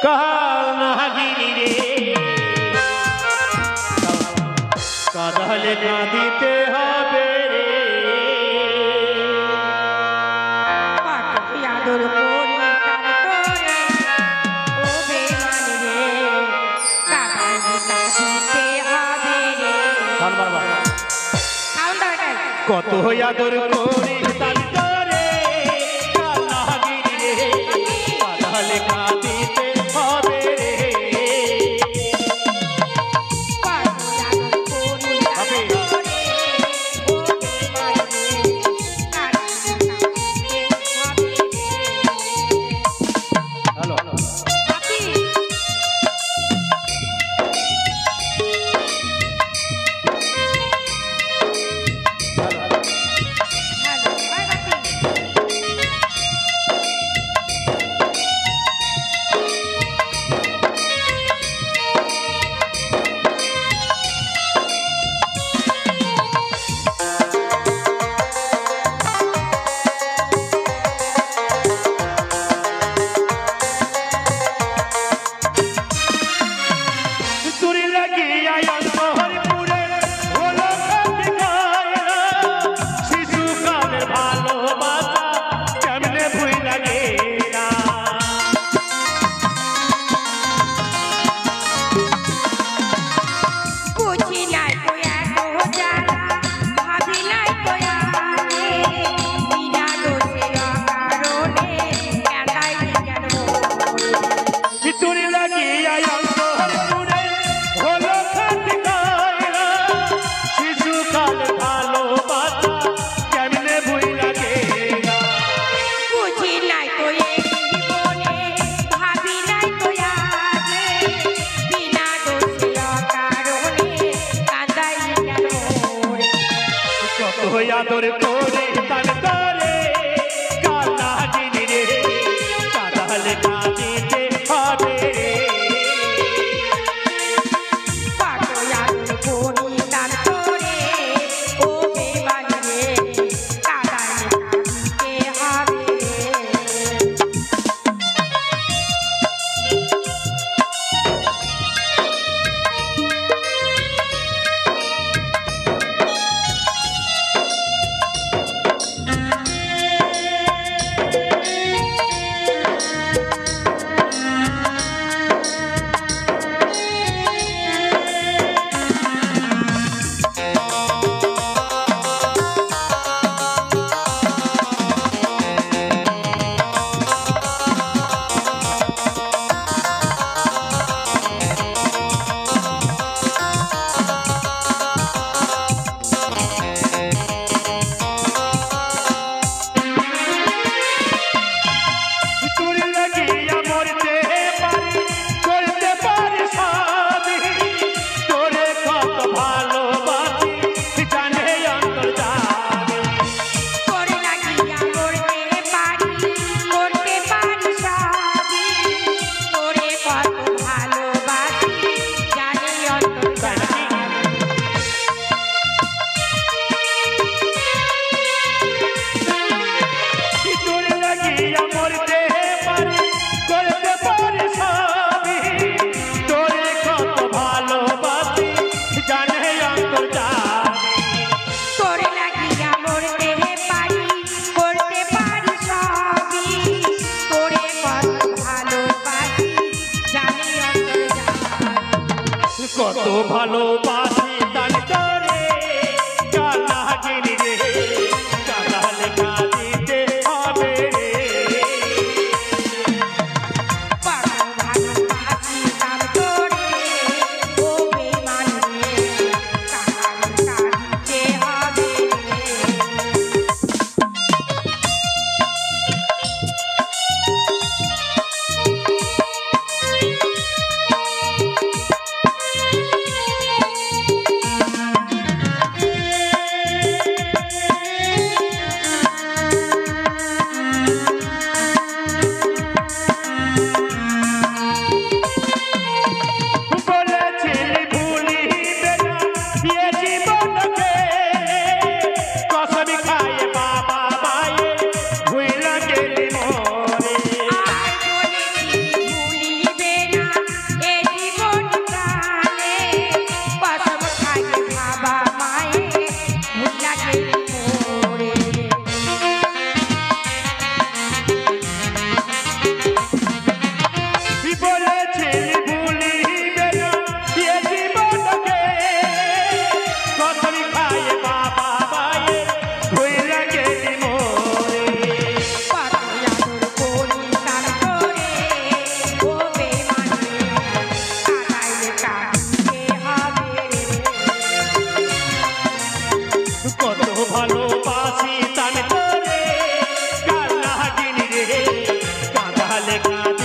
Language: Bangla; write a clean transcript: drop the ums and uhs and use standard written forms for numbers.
কানাগিরি রে কাঁদালে কাঁদিতে হবে রে আদর করি তার তোরে ও বেমান রে কাঁদালে কাঁদিতে হবে রে কত আদর করি তার তোরে কানাগিরি রে কাঁদালে কাঁদিতে হবে রে আদর করে তার তোরে কানাগিরি রে কাঁদালে কাঁদিতে হবে রে আদর করি তার তোরে ও বেমান রে কাঁদালে কাঁদিতে হবে কত ভালোবাসি তার তোরে কানাগিরি রে কাঁদালে কাঁদিতে হবে রে ভালোবাসি তার তোরে ও বেমান রে কাঁদালে কাঁদিতে হবে রে লেখা